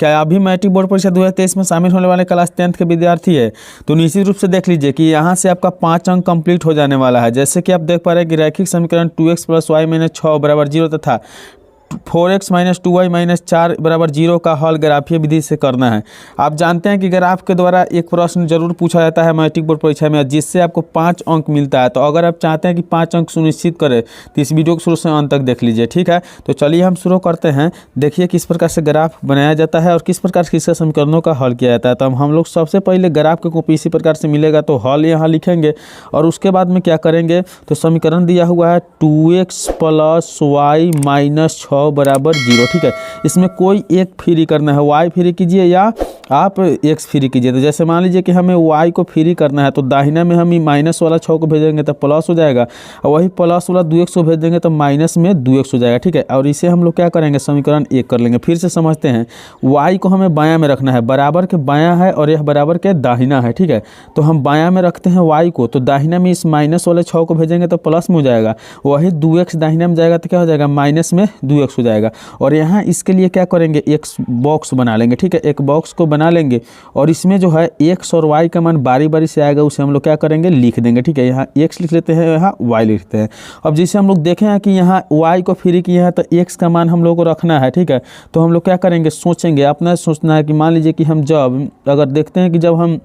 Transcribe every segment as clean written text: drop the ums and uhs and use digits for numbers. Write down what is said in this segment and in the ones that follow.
क्या अभी matric board परीक्षा 2023 में शामिल होने वाले क्लास 10th के विद्यार्थी है तो निश्चित रूप से देख लीजिए कि यहाँ से आपका 5 अंक कंप्लीट हो जाने वाला है। जैसे कि आप देख पा रहे हैं कि रैखिक समीकरण 2x + y - 6 = 0 तथा 4x - 2y - 4 = 0 का हल ग्राफीय विधि से करना है। आप जानते हैं कि ग्राफ के द्वारा एक प्रश्न जरूर पूछा जाता है मैट्रिक बोर्ड परीक्षा में जिससे आपको 5 अंक मिलता है। तो अगर आप चाहते हैं कि 5 अंक सुनिश्चित करें तो इस वीडियो को शुरू से अंत तक देख लीजिए, ठीक है। तो चलिए हम शुरू करते हैं। देखिए किस प्रकार से ग्राफ बनाया जाता है और किस प्रकार से इसका समीकरणों का हल किया जाता है। तो हम लोग सबसे पहले ग्राफ की कॉपी इसी प्रकार से मिलेगा तो हल यहाँ लिखेंगे और उसके बाद में क्या करेंगे तो समीकरण दिया हुआ है 2x + y - 6 = 0, ठीक है। इसमें कोई एक फ्री करना है, y फ्री कीजिए या आप x फ्री कीजिए। तो जैसे मान लीजिए कि हमें y को फ्री करना है तो दाहिना में हम माइनस वाला 6 को भेजेंगे तो प्लस हो जाएगा और वही प्लस वाला 2x को भेज देंगे तो माइनस में 2x हो जाएगा, ठीक है। और इसे हम लोग क्या करेंगे समीकरण 1 कर लेंगे। फिर से समझते हैं, y को हमें बायां में रखना है, बराबर के बायां है और यह बराबर के दाहिना है, ठीक है। तो हम बायां में रखते हैं y को, तो दाहिना में इस माइनस वाले 6 को भेजेंगे तो प्लस में हो जाएगा, वही 2x दाहिना में जाएगा तो क्या हो जाएगा माइनस में 2x हो जाएगा। और यहाँ इसके लिए क्या करेंगे एक बॉक्स बना लेंगे, ठीक है। एक बॉक्स को बना लेंगे और इसमें जो है x और y का मान बारी बारी से आएगा, उसे हम लोग क्या करेंगे लिख देंगे, ठीक है। यहाँ x लिख लेते हैं, यहाँ y लिखते हैं। अब जैसे हम लोग देखें हैं कि यहाँ y को फ्री किए हैं तो x का मान हम लोग को रखना है, ठीक है। तो हम लोग क्या करेंगे सोचेंगे, अपना सोचना है कि मान लीजिए कि हम जब अगर देखते हैं कि जब हम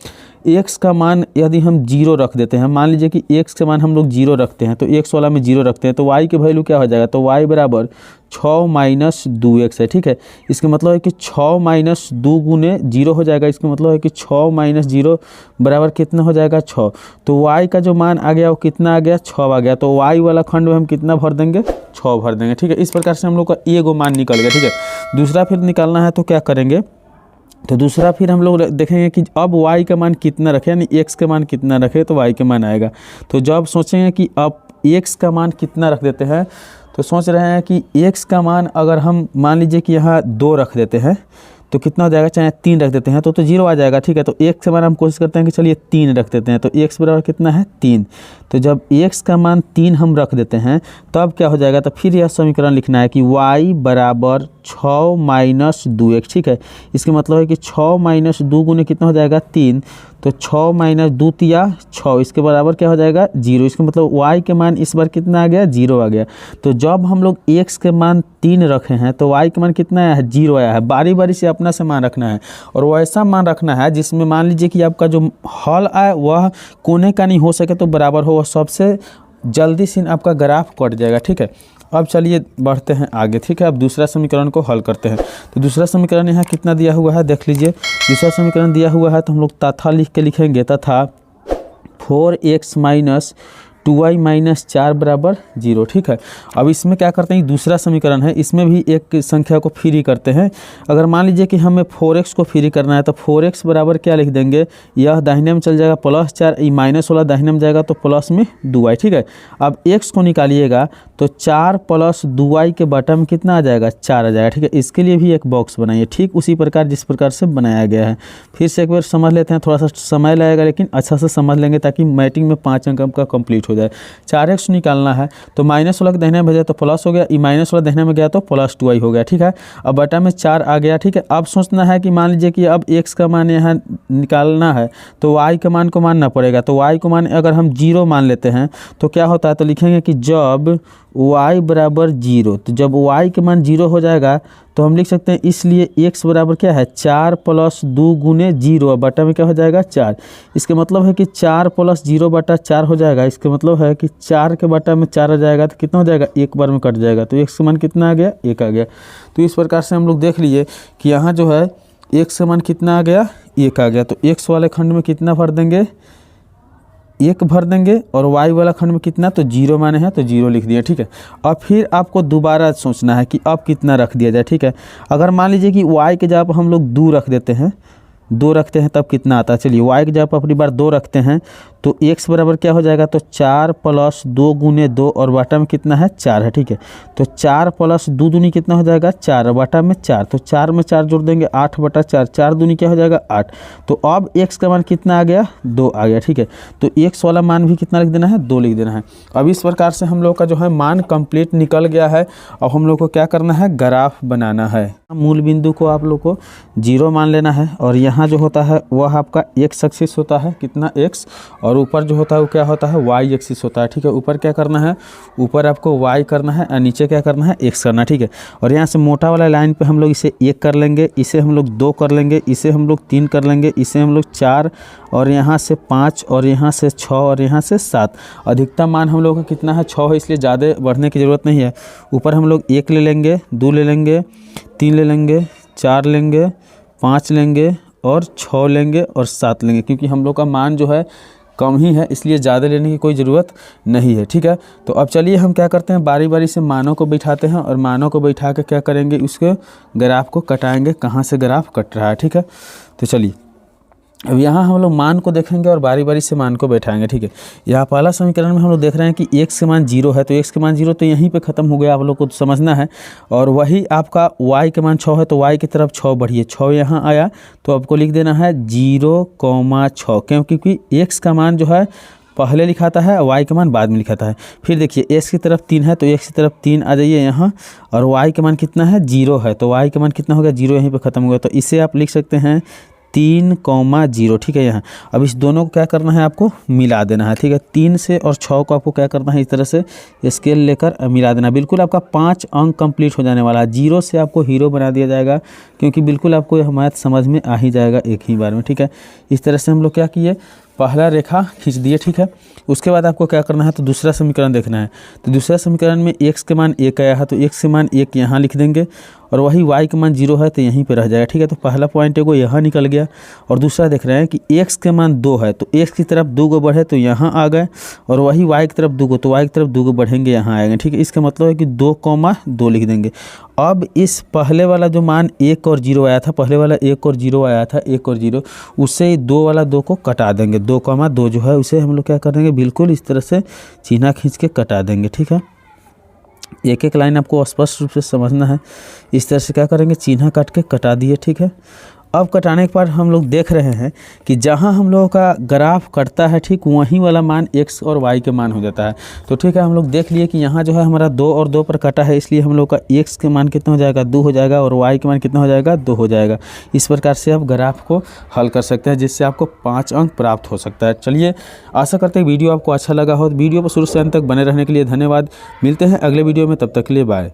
x का मान यदि हम 0 रख देते हैं, मान लीजिए कि x का मान हम लोग 0 रखते हैं तो x वाला में 0 रखते हैं तो y की वैल्यू क्या हो जाएगा तो y = 6 - 2x है, ठीक है। इसका मतलब है कि 6 - 2 गुने 0 हो जाएगा। इसका मतलब है कि 6 - 0 बराबर कितना हो जाएगा 6। तो y का जो मान आ गया वो कितना आ गया 6 आ गया। तो y वाला खंड में हम कितना भर देंगे 6 भर देंगे, ठीक है। इस प्रकार से हम लोग का एगो मान निकल गया, ठीक है। दूसरा फिर निकालना है तो क्या करेंगे तो दूसरा फिर हम लोग देखेंगे कि अब y का मान कितना रखें, यानी x का मान कितना रखें तो y का मान आएगा। तो जब सोचेंगे कि अब x का मान कितना रख देते हैं तो सोच रहे हैं कि x का मान अगर हम मान लीजिए कि यहाँ 2 रख देते हैं तो कितना हो जाएगा, चाहे 3 रख देते हैं तो 0 आ जाएगा, ठीक है। तो x का मान हम कोशिश करते हैं कि चलिए 3 रख देते हैं तो x बराबर कितना है 3। तो जब x का मान 3 हम रख देते हैं तब क्या हो जाएगा तो फिर यह समीकरण लिखना है कि y = 6 - 2x, ठीक है। इसका मतलब है कि 6 - 2 गुने कितना हो जाएगा 3, तो 6 - 2 × 6 इसके बराबर क्या हो जाएगा 0। इसका मतलब y के मान इस बार कितना आ गया 0 आ गया। तो जब हम लोग x के मान 3 रखे हैं तो y के मान कितना आया है 0 आया है। बारी बारी से अपना से मान रखना है और वैसा मान रखना है जिसमें मान लीजिए कि आपका जो हल आए वह कोने का नहीं हो सके तो बराबर हो, वह सबसे जल्दी से आपका ग्राफ कट जाएगा, ठीक है। अब चलिए बढ़ते हैं आगे, ठीक है। अब दूसरा समीकरण को हल करते हैं। तो दूसरा समीकरण यहाँ कितना दिया हुआ है देख लीजिए। दूसरा समीकरण दिया हुआ है तो हम लोग तथा लिख के लिखेंगे, तथा 4x - 2y - 4 = 0, ठीक है। अब इसमें क्या करते हैं दूसरा समीकरण है, इसमें भी एक संख्या को फ्री करते हैं। अगर मान लीजिए कि हमें 4x को फ्री करना है तो 4x बराबर क्या लिख देंगे, यह दाहिने में चल जाएगा +4, ये माइनस वाला दाहिने में जाएगा तो प्लस में 2y, ठीक है। अब x को निकालिएगा तो 4 + 2y के बटा में कितना आ जाएगा 4 आ जाएगा, ठीक है। इसके लिए भी एक बॉक्स बनाइए, ठीक उसी प्रकार जिस प्रकार से बनाया गया है। फिर से एक बार समझ लेते हैं, थोड़ा सा समय लगेगा लेकिन अच्छा से समझ लेंगे ताकि मैट्रिक में 5 अंक का कंप्लीट हो जाए। 4x निकालना है तो माइनस वाला दाहिने में भेजा तो प्लस हो गया, ई माइनस वाला दाहिने में गया तो +2y हो गया, ठीक है। अब बटा में 4 आ गया, ठीक है। अब सोचना है कि मान लीजिए कि अब x का मान यहाँ निकालना है तो y के मान को मानना पड़ेगा। तो y को मान अगर हम 0 मान लेते हैं तो क्या होता है तो लिखेंगे कि जब y = 0, तो जब y के मान 0 हो जाएगा तो हम लिख सकते हैं इसलिए x बराबर क्या है 4 + 2 गुने 0 बटा में क्या हो जाएगा 4। इसका मतलब है कि 4 + 0 बटा 4 हो जाएगा। इसका मतलब है कि 4 के बटा में 4 आ जाएगा तो कितना हो जाएगा एक बार में कट जाएगा, तो x का मान कितना आ गया 1 आ गया। तो इस प्रकार से हम लोग देख लिए कि यहाँ जो है x का मान कितना आ गया 1 आ गया। तो x वाले खंड में कितना भर देंगे 1 भर देंगे और y वाला खंड में कितना तो 0 माने हैं तो 0 लिख दिया, ठीक है। अब फिर आपको दोबारा सोचना है कि अब कितना रख दिया जाए, ठीक है। अगर मान लीजिए कि y के जगह पर हम लोग 2 रख देते हैं, 2 रखते हैं तब कितना आता है, चलिए y के जगह पर अपनी बार 2 रखते हैं तो x बराबर क्या हो जाएगा, तो 4 + 2 × 2 और बटा में कितना है 4 है, ठीक है। तो 4 + 2 दूनी कितना हो जाएगा 4 बटा में 4, तो 4 में 4 जोड़ देंगे 8/4, 4 दूनी क्या हो जाएगा 8। तो अब x का मान कितना आ गया 2 आ गया, ठीक है। तो x वाला मान भी कितना लिख देना है 2 लिख देना है। अब इस प्रकार से हम लोग का जो है मान कंप्लीट निकल गया है। अब हम लोग को क्या करना है, ग्राफ बनाना है। मूल बिंदु को आप लोग को 0 मान लेना है और यहाँ जो होता है वह आपका x एक्सिस होता है, कितना x, और ऊपर जो होता है वो क्या होता है y एक्सिस होता है, ठीक है। ऊपर क्या करना है, ऊपर आपको y करना है और नीचे क्या करना है x करना है, ठीक है। और यहाँ से मोटा वाला लाइन पे हम लोग इसे 1 कर लेंगे, इसे हम लोग 2 कर लेंगे, इसे हम लोग 3 कर लेंगे, इसे हम लोग 4 और यहाँ से 5 और यहाँ से 6 और यहाँ से 7। अधिकतम मान हम लोग का कितना है 6 है, इसलिए ज़्यादा बढ़ने की ज़रूरत नहीं है। ऊपर हम लोग 1 ले लेंगे, 2 ले लेंगे, 3 ले लेंगे, 4 लेंगे, 5 लेंगे और 6 लेंगे और 7 लेंगे, क्योंकि हम लोग का मान जो है कम ही है, इसलिए ज़्यादा लेने की कोई ज़रूरत नहीं है, ठीक है। तो अब चलिए हम क्या करते हैं, बारी बारी से मानों को बैठाते हैं और मानों को बैठा के क्या करेंगे, उसके ग्राफ को कटाएंगे, कहाँ से ग्राफ कट रहा है, ठीक है। तो चलिए अब यहाँ हम लोग मान को देखेंगे और बारी बारी से मान को बैठाएंगे, ठीक है। यहाँ पहला समीकरण में हम लोग देख रहे हैं कि x के मान 0 है, तो x के मान 0 तो यहीं पे ख़त्म हो गया, आप लोग को समझना है। और वही आपका y के मान 6 है, तो y की तरफ 6 बढ़िए, 6 यहाँ आया तो आपको लिख देना है 0,6, क्योंकि x का मान जो है पहले लिखाता है, y का मान बाद में लिखाता है। फिर देखिए x की तरफ 3 है, तो x की तरफ 3 आ जाइए यहाँ, और y का मान कितना है 0 है, तो y का मान कितना हो गया 0, यहीं पर ख़त्म हो गया। तो इसे आप लिख सकते हैं 3,0, ठीक है। यहाँ अब इस दोनों को क्या करना है, आपको मिला देना है, ठीक है। 3 से और 6 को आपको क्या करना है, इस तरह से स्केल लेकर मिला देना। बिल्कुल आपका 5 अंक कंप्लीट हो जाने वाला है। 0 से आपको हीरो बना दिया जाएगा, क्योंकि बिल्कुल आपको यह मैथ समझ में आ ही जाएगा एक ही बार में, ठीक है। इस तरह से हम लोग क्या किए, पहला रेखा खींच दिए, ठीक है। उसके बाद आपको क्या करना है, तो दूसरा समीकरण देखना है। तो दूसरा समीकरण में x के मान 1 आया है, तो x के मान 1 यहाँ लिख देंगे और वही y के मान 0 है, तो यहीं पे रह जाएगा, ठीक है। तो पहला पॉइंट एगो यहाँ निकल गया। और दूसरा देख रहे हैं कि x के मान 2 है, तो x की तरफ 2 गो बढ़े तो यहाँ आ गए, और वही y की तरफ 2 गो, तो y की तरफ 2 गो बढ़ेंगे यहाँ आएंगे, ठीक है। इसका मतलब है कि 2,2 लिख देंगे। अब इस पहले वाला जो मान 1 और 0 आया था, पहले वाला 1 और 0 आया था, 1 और 0, उससे 2 वाला 2 को कटा देंगे। 2,2 जो है उसे हम लोग क्या कर देंगे, बिल्कुल इस तरह से चिन्ह खींच के कटा देंगे, ठीक है। एक एक लाइन आपको स्पष्ट रूप से समझना है। इस तरह से क्या करेंगे, चिन्ह काट के कटा दिए, ठीक है। अब कटाने के बाद हम लोग देख रहे हैं कि जहां हम लोगों का ग्राफ कटता है, ठीक वहीं वाला मान x और y के मान हो जाता है। तो ठीक है, हम लोग देख लिए कि यहाँ जो है हमारा 2 और 2 पर कटा है, इसलिए हम लोग का x के मान कितना हो जाएगा 2 हो जाएगा और y के मान कितना हो जाएगा 2 हो जाएगा। इस प्रकार से आप ग्राफ को हल कर सकते हैं, जिससे आपको 5 अंक प्राप्त हो सकता है। चलिए, आशा करते हैं वीडियो आपको अच्छा लगा हो। वीडियो को शुरू से अंत तक बने रहने के लिए धन्यवाद। मिलते हैं अगले वीडियो में, तब तक के लिए बाय।